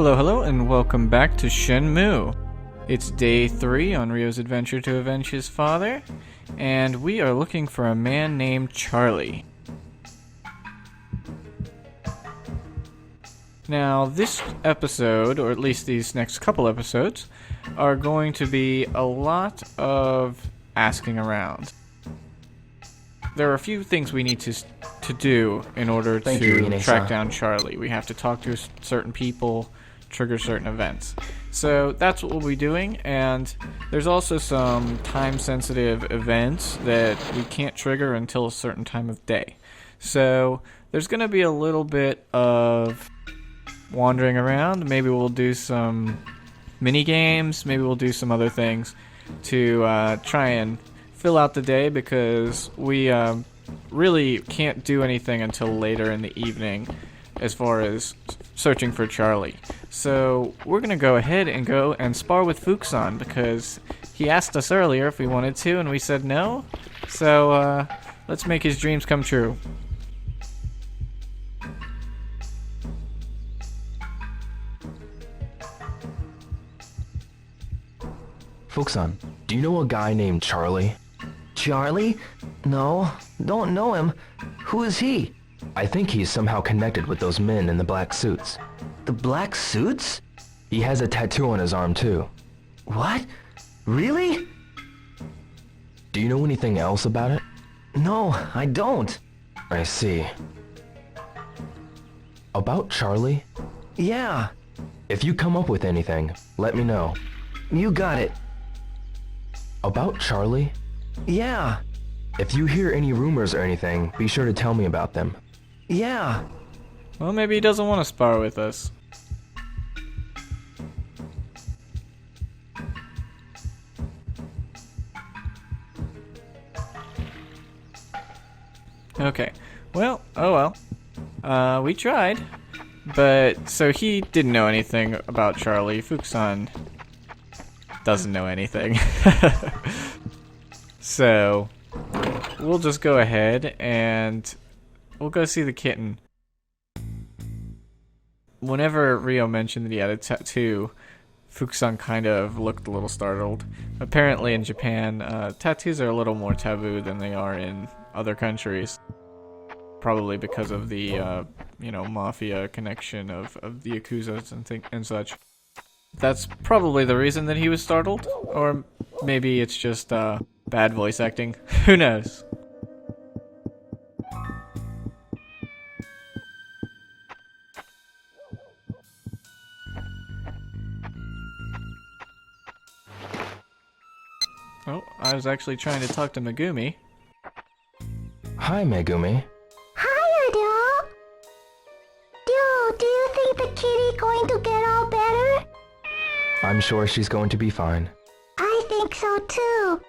Hello, hello, and welcome back to Shenmue. It's day 3 on Ryo's adventure to avenge his father, and we are looking for a man named Charlie. Now, this episode, or at least these next couple episodes, are going to be a lot of asking around. There are a few things we need to do in order to track down Charlie. We have to talk to certain people, trigger certain events. So that's what we'll be doing, and there's also some time-sensitive events that we can't trigger until a certain time of day. So there's going to be a little bit of wandering around. Maybe we'll do some mini games, maybe we'll do some other things to try and fill out the day, because we really can't do anything until later in the evening as far as searching for Charlie. So we're going to go ahead and go and spar with Fukusan, because he asked us earlier if we wanted to, and we said no. So let's make his dreams come true. Fukusan, do you know a guy named Charlie? Charlie? No, don't know him. Who is he? I think he's somehow connected with those men in the black suits. The black suits? He has a tattoo on his arm too. What? Really? Do you know anything else about it? No, I don't. I see. About Charlie? Yeah. If you come up with anything, let me know. You got it. About Charlie? Yeah. If you hear any rumors or anything, be sure to tell me about them. Yeah. Well, maybe he doesn't want to spar with us. Okay. Well, oh well. We tried. But, so he didn't know anything about Charlie. Fukusan doesn't know anything. So, we'll just go ahead and we'll go see the kitten. Whenever Ryo mentioned that he had a tattoo, Fukusan kind of looked a little startled. Apparently in Japan, tattoos are a little more taboo than they are in other countries. Probably because of the, mafia connection of the Yakuzas and such. That's probably the reason that he was startled. Or maybe it's just, bad voice acting. Who knows? Oh, I was actually trying to talk to Megumi. Hi, Megumi. Hi, Adele. Do you think the kitty going to get all better? I'm sure she's going to be fine. I think so too.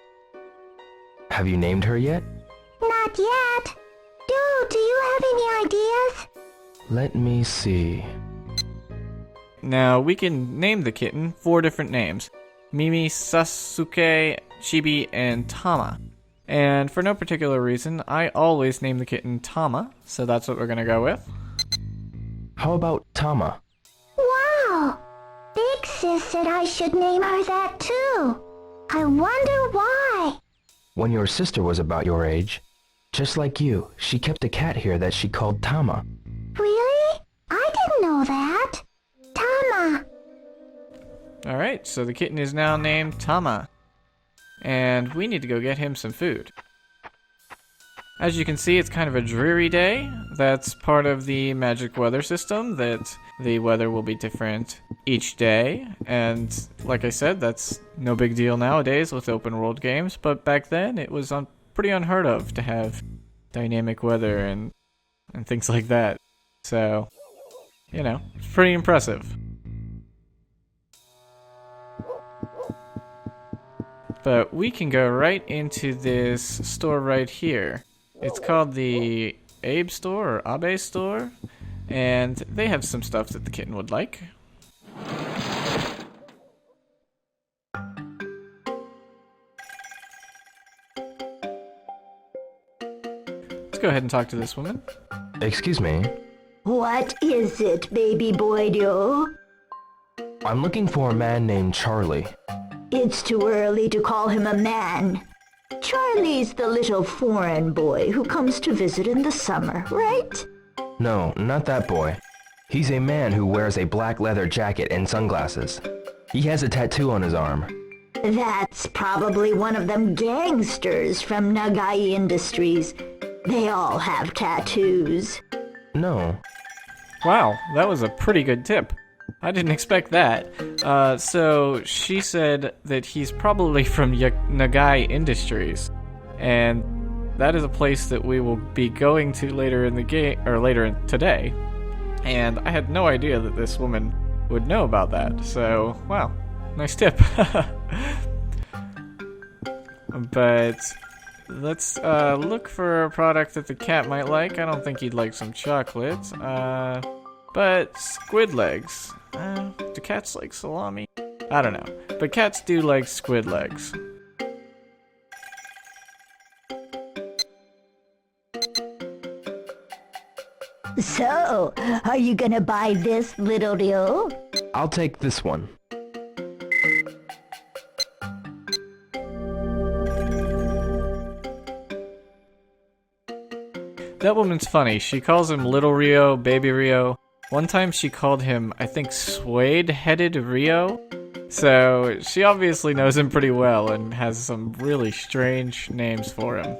Have you named her yet? Not yet. Do you have any ideas? Let me see. Now, we can name the kitten 4 different names. Mimi, Sasuke, Chibi, and Tama. And for no particular reason, I always name the kitten Tama, so that's what we're gonna go with. How about Tama? Wow! Big Sis said I should name her that too. I wonder why. When your sister was about your age, just like you, she kept a cat here that she called Tama. Really? I didn't know that. Tama. Alright, so the kitten is now named Tama. And we need to go get him some food. As you can see, it's kind of a dreary day. That's part of the magic weather system, that the weather will be different each day. And like I said, that's no big deal nowadays with open world games, but back then it was pretty unheard of to have dynamic weather and things like that. So, it's pretty impressive. But we can go right into this store right here. It's called the Abe store or Abe store, and they have some stuff that the kitten would like. Let's go ahead and talk to this woman. Excuse me. What is it, baby boy? I'm looking for a man named Charlie. It's too early to call him a man. Charlie's the little foreign boy who comes to visit in the summer, right? No, not that boy. He's a man who wears a black leather jacket and sunglasses. He has a tattoo on his arm. That's probably one of them gangsters from Nagai Industries. They all have tattoos. No. Wow, that was a pretty good tip. I didn't expect that. So she said that he's probably from Nagai Industries, and that is a place that we will be going to later in the game, or today. And I had no idea that this woman would know about that. So, wow, nice tip. But let's look for a product that the cat might like. I don't think he'd like some chocolate. But squid legs. Do cats like salami? I don't know. But cats do like squid legs. So, are you gonna buy this, little Ryo? I'll take this one. That woman's funny. She calls him Little Rio, Baby Rio. One time she called him, I think, Suede-headed Rio. So she obviously knows him pretty well and has some really strange names for him.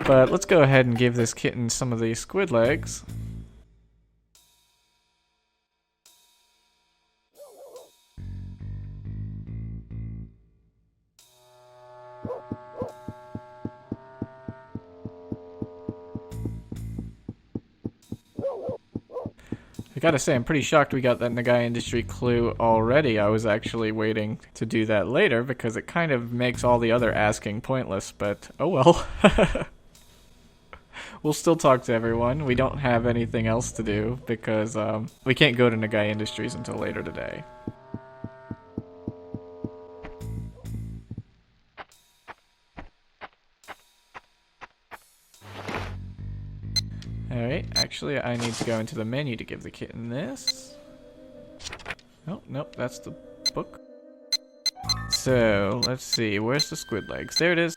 But let's go ahead and give this kitten some of these squid legs. I gotta say, I'm pretty shocked we got that Nagai Industry clue already. I was actually waiting to do that later because it kind of makes all the other asking pointless, but oh well. We'll still talk to everyone. We don't have anything else to do because we can't go to Nagai Industries until later today. Alright, actually I need to go into the menu to give the kitten this. Oh, nope, that's the book. So, let's see, where's the squid legs? There it is.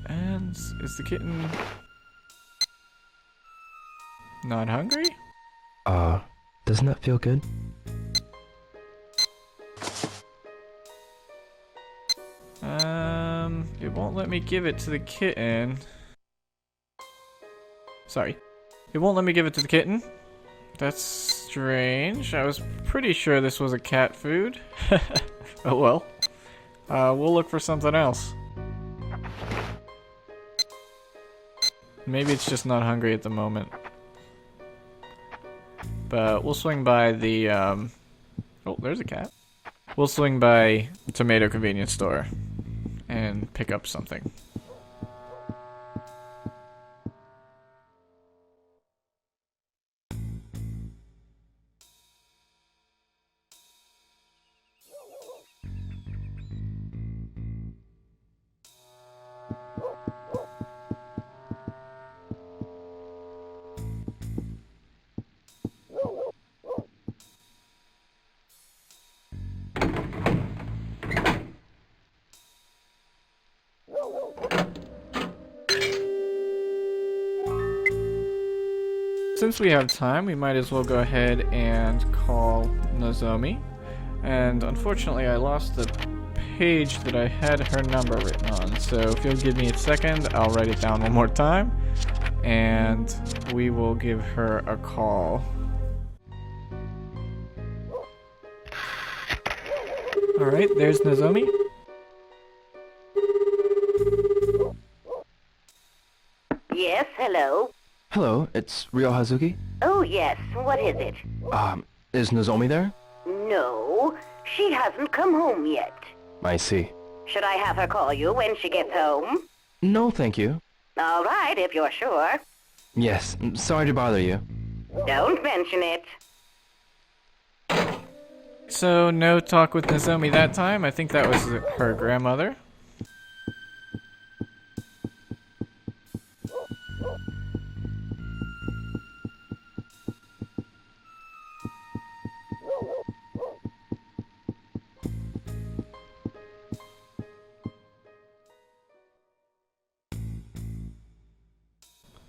And is the kitten not hungry? Doesn't that feel good? It won't let me give it to the kitten. Sorry. It won't let me give it to the kitten. That's strange. I was pretty sure this was a cat food. Oh well. We'll look for something else. Maybe it's just not hungry at the moment. But we'll swing by the, oh, there's a cat. We'll swing by the tomato convenience store and pick up something. Since we have time, we might as well go ahead and call Nozomi. And unfortunately, I lost the page that I had her number written on. So if you'll give me a second, I'll write it down one more time. And we will give her a call. Alright, there's Nozomi. Yes, hello. Hello, it's Ryo Hazuki. Oh, yes, what is it? Is Nozomi there? No, she hasn't come home yet. I see. Should I have her call you when she gets home? No, thank you. All right, if you're sure. Yes, sorry to bother you. Don't mention it. So, no talk with Nozomi that time. I think that was her grandmother.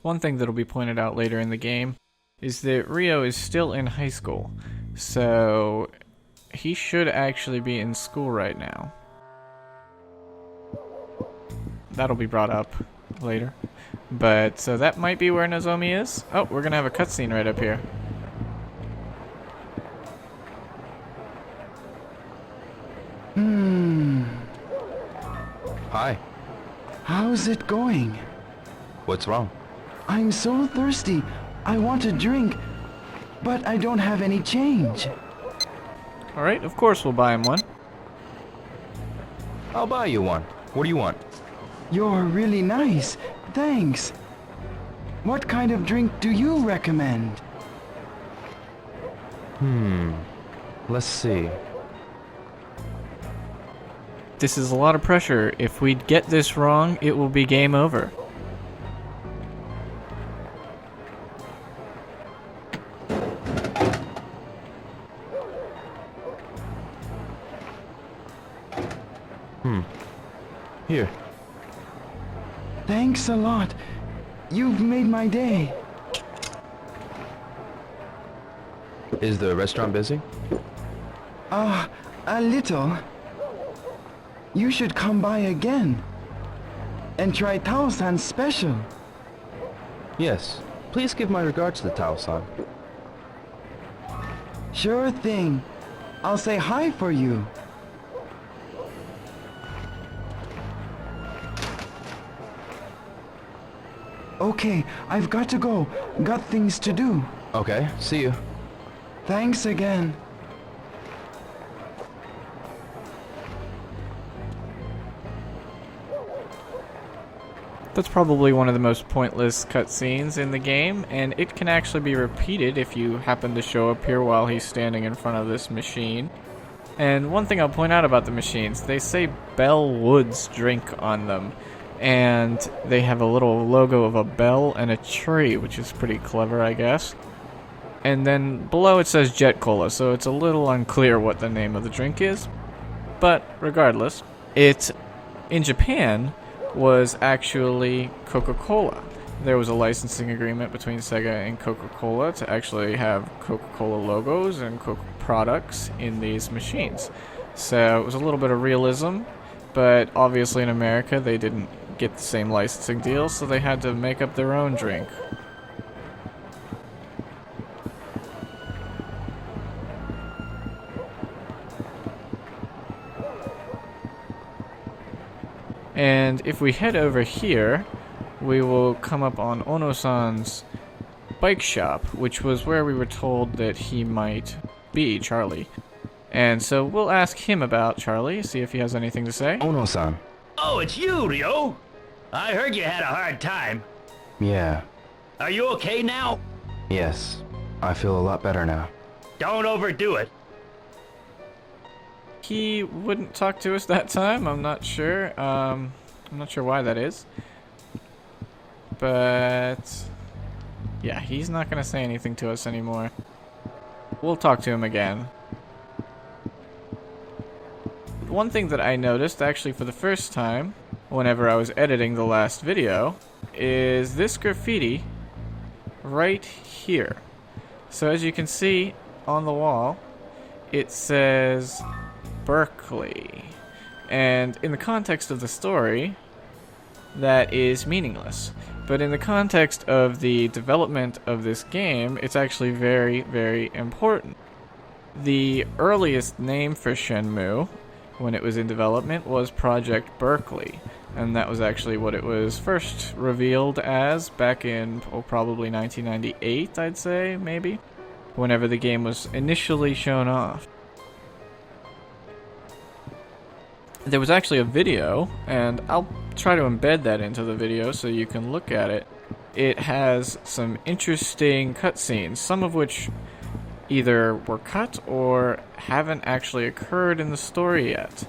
one thing that'll be pointed out later in the game is that Ryo is still in high school, so he should actually be in school right now. That'll be brought up later. But, so that might be where Nozomi is. Oh, we're gonna have a cutscene right up here. Hi. How's it going? What's wrong? I'm so thirsty. I want a drink, but I don't have any change. Alright, of course we'll buy him one. I'll buy you one. What do you want? You're really nice. Thanks. What kind of drink do you recommend? Let's see. This is a lot of pressure. If we get this wrong, it will be game over. Here. Thanks a lot. You've made my day. Is the restaurant busy? A little. You should come by again and try Tao-san's special. Yes. Please give my regards to Tao-san. Sure thing. I'll say hi for you. Okay, I've got to go. Got things to do. Okay, see you. Thanks again. That's probably one of the most pointless cutscenes in the game, and it can actually be repeated if you happen to show up here while he's standing in front of this machine. And one thing I'll point out about the machines, they say Bell Woods drink on them, and they have a little logo of a bell and a tree, which is pretty clever, I guess. And then below it says Jet Cola, so it's a little unclear what the name of the drink is. But regardless, it, in Japan, was actually Coca-Cola. There was a licensing agreement between Sega and Coca-Cola to actually have Coca-Cola logos and Coca products in these machines. So it was a little bit of realism, but obviously in America they didn't get the same licensing deal, so they had to make up their own drink. And if we head over here, we will come up on Ono-san's bike shop, which was where we were told that he might be, Charlie. And so we'll ask him about Charlie, see if he has anything to say. Ono-san. Oh, it's you, Ryo. I heard you had a hard time. Yeah. Are you okay now? Yes. I feel a lot better now. Don't overdo it. He wouldn't talk to us that time, I'm not sure. I'm not sure why that is. But yeah, he's not gonna say anything to us anymore. We'll talk to him again. One thing that I noticed, actually for the first time, whenever I was editing the last video, is this graffiti right here. So as you can see on the wall, it says Berkeley. And in the context of the story, that is meaningless. But in the context of the development of this game, it's actually very, very important. The earliest name for Shenmue, when it was in development, was Project Berkeley. And that was actually what it was first revealed as back in, probably 1998, I'd say, maybe, whenever the game was initially shown off. There was actually a video, and I'll try to embed that into the video so you can look at it. It has some interesting cutscenes, some of which either were cut or haven't actually occurred in the story yet.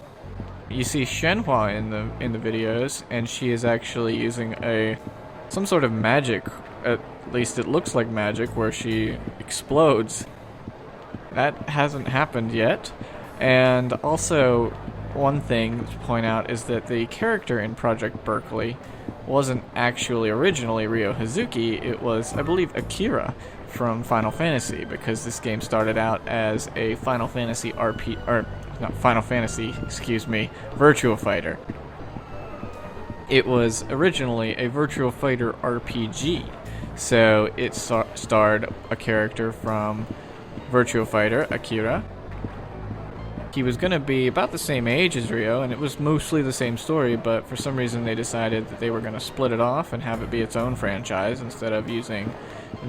You see Shenhua in the videos, and she is actually using some sort of magic, at least it looks like magic, where she explodes. That hasn't happened yet. And also, one thing to point out is that the character in Project Berkeley wasn't actually originally Ryo Hazuki, it was, I believe, Akira from Final Fantasy, because this game started out as a Final Fantasy Virtua Fighter. It was originally a Virtua Fighter RPG, so it starred a character from Virtua Fighter, Akira. He was going to be about the same age as Ryo, and it was mostly the same story, but for some reason they decided that they were going to split it off and have it be its own franchise instead of using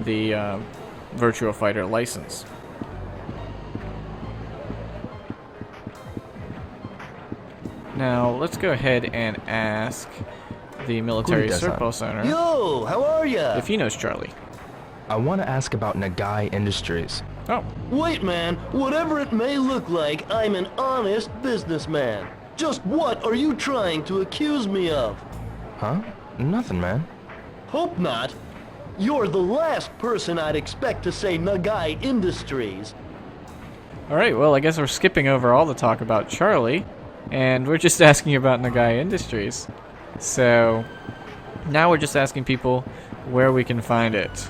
the Virtua Fighter license. Now, let's go ahead and ask the military surplus owner Yo, how are ya? if he knows Charlie. I want to ask about Nagai Industries. Oh, Wait, man. Whatever it may look like, I'm an honest businessman. Just what are you trying to accuse me of? Huh? Nothing, man. Hope not. You're the last person I'd expect to say Nagai Industries. alright, well, I guess we're skipping over all the talk about Charlie, and we're just asking about Nagai Industries. So, now we're just asking people where we can find it.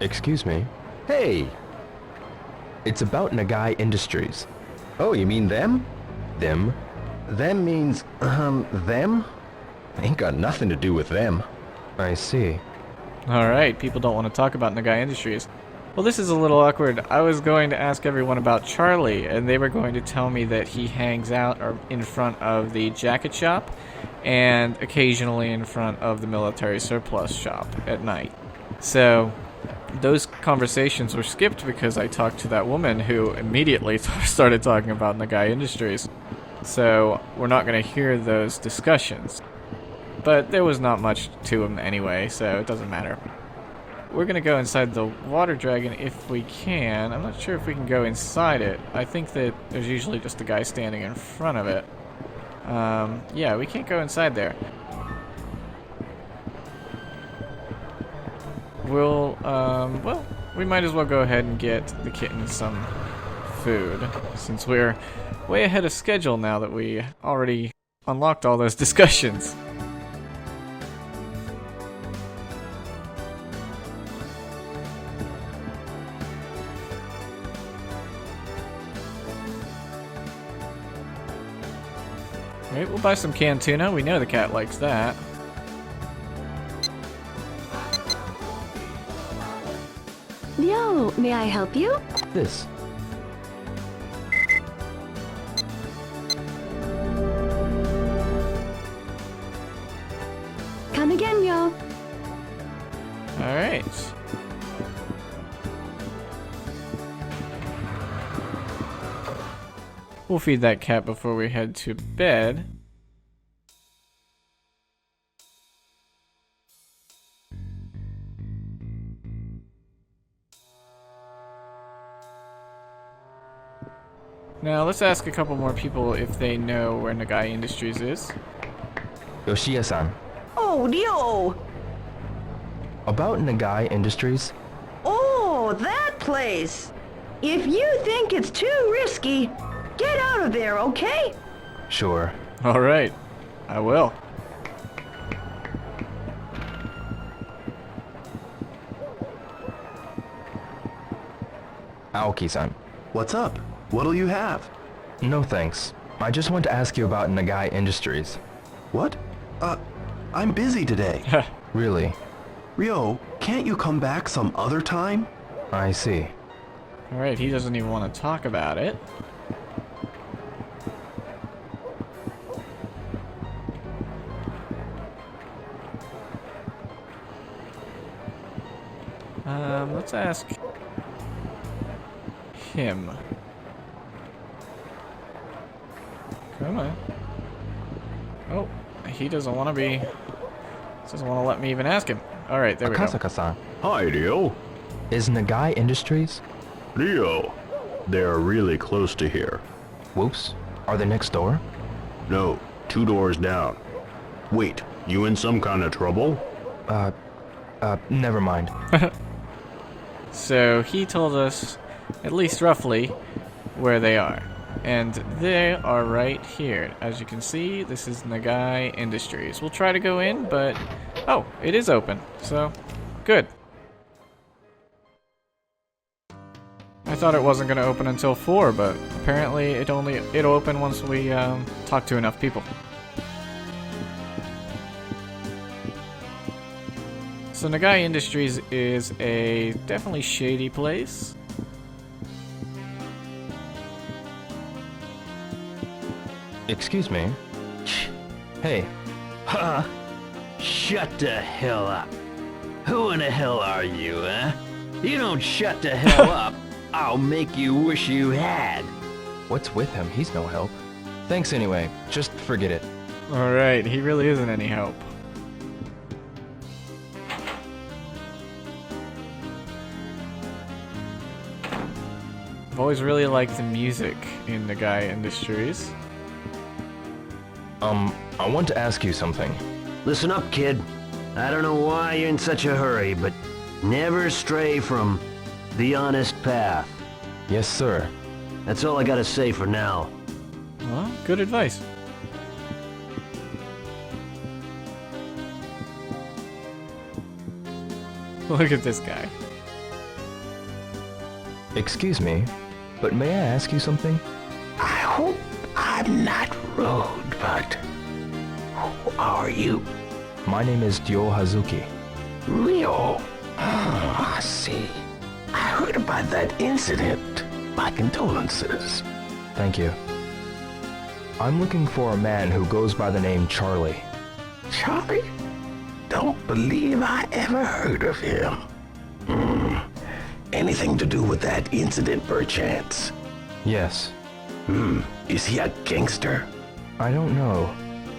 Excuse me. Hey! It's about Nagai Industries. Oh, you mean them? Them? Them means, them? Ain't got nothing to do with them. I see. Alright, people don't want to talk about Nagai Industries. Well, this is a little awkward. I was going to ask everyone about Charlie, and they were going to tell me that he hangs out in front of the jacket shop, and occasionally in front of the military surplus shop at night. So, those conversations were skipped because I talked to that woman who immediately started talking about Nagai Industries. So, we're not going to hear those discussions. But there was not much to them anyway, so it doesn't matter. We're going to go inside the water dragon if we can. I'm not sure if we can go inside it. I think that there's usually just a guy standing in front of it. Yeah, we can't go inside there. Well, we might as well go ahead and get the kitten some food, since we're way ahead of schedule now that we already unlocked all those discussions. Alright, we'll buy some canned tuna. We know the cat likes that. Yo, may I help you? This. Come again, yo. Alright. We'll feed that cat before we head to bed. Now, let's ask a couple more people if they know where Nagai Industries is. Yoshiya-san. Oh, Dio! About Nagai Industries? Oh, that place! If you think it's too risky, get out of there, okay? Sure. Alright, I will. Aoki-san. What's up? What'll you have? No thanks. I just want to ask you about Nagai Industries. What? I'm busy today. Really? Ryo, can't you come back some other time? I see. Alright, he doesn't even want to talk about it. Let's ask him. Come on. Oh, he doesn't want to be... doesn't want to let me even ask him. Alright, there we go. Akasaka-san. Hi, Rio. Is Nagai Industries? Rio. They're really close to here. Whoops. Are they next door? No, 2 doors down. Wait, you in some kind of trouble? Never mind. So he told us, at least roughly, where they are. And they are right here. As you can see, this is Nagai Industries. We'll try to go in, but... Oh, it is open. So, good. I thought it wasn't going to open until 4, but apparently it'll open once we talk to enough people. So Nagai Industries is a definitely shady place. Excuse me. Hey. Huh? Shut the hell up. Who in the hell are you, huh? You don't shut the hell up, I'll make you wish you had. What's with him? He's no help. Thanks anyway. Just forget it. Alright, he really isn't any help. I've always really liked the music in Nagai Industries. I want to ask you something. Listen up, kid. I don't know why you're in such a hurry, but never stray from the honest path. Yes, sir. That's all I gotta say for now. Well, good advice. Look at this guy. Excuse me, but may I ask you something? I hope I'm not rude, but who are you? My name is Ryo Hazuki. Ryo? I see. I heard about that incident. My condolences. Thank you. I'm looking for a man who goes by the name Charlie. Charlie? Don't believe I ever heard of him. Anything to do with that incident, perchance? Yes. Is he a gangster? I don't know,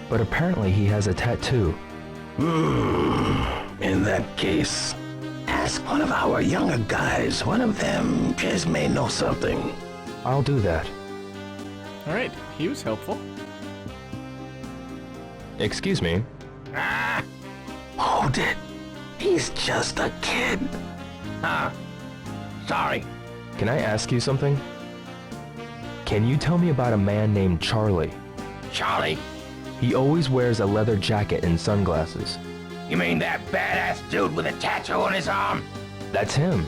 but apparently he has a tattoo. In that case, ask one of our younger guys. One of them just may know something. I'll do that. Alright, he was helpful. Excuse me. Hold it. He's just a kid. Sorry. Can I ask you something? Can you tell me about a man named Charlie? Charlie? He always wears a leather jacket and sunglasses. You mean that badass dude with a tattoo on his arm? That's him.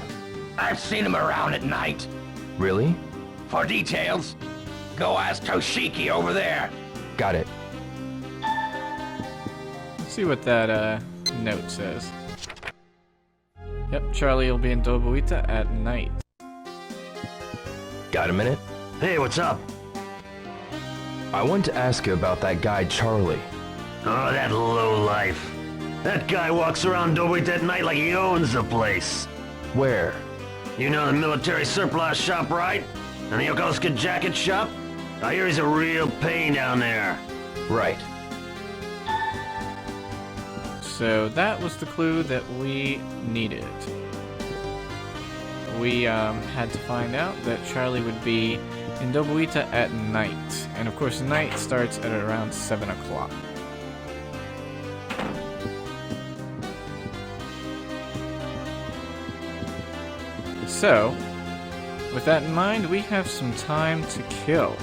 I've seen him around at night. Really? For details, go ask Toshiki over there. Got it. Let's see what that note says. Yep, Charlie will be in Dobuita at night. Got a minute? Hey, what's up? I want to ask you about that guy Charlie. Oh, that lowlife. That guy walks around Dobuita at night like he owns the place. Where? You know the military surplus shop, right? And the Yokosuka jacket shop? I hear he's a real pain down there. Right. So that was the clue that we needed. We had to find out that Charlie would be in Dobuita at night. And of course, night starts at around 7 o'clock. So, with that in mind, we have some time to kill.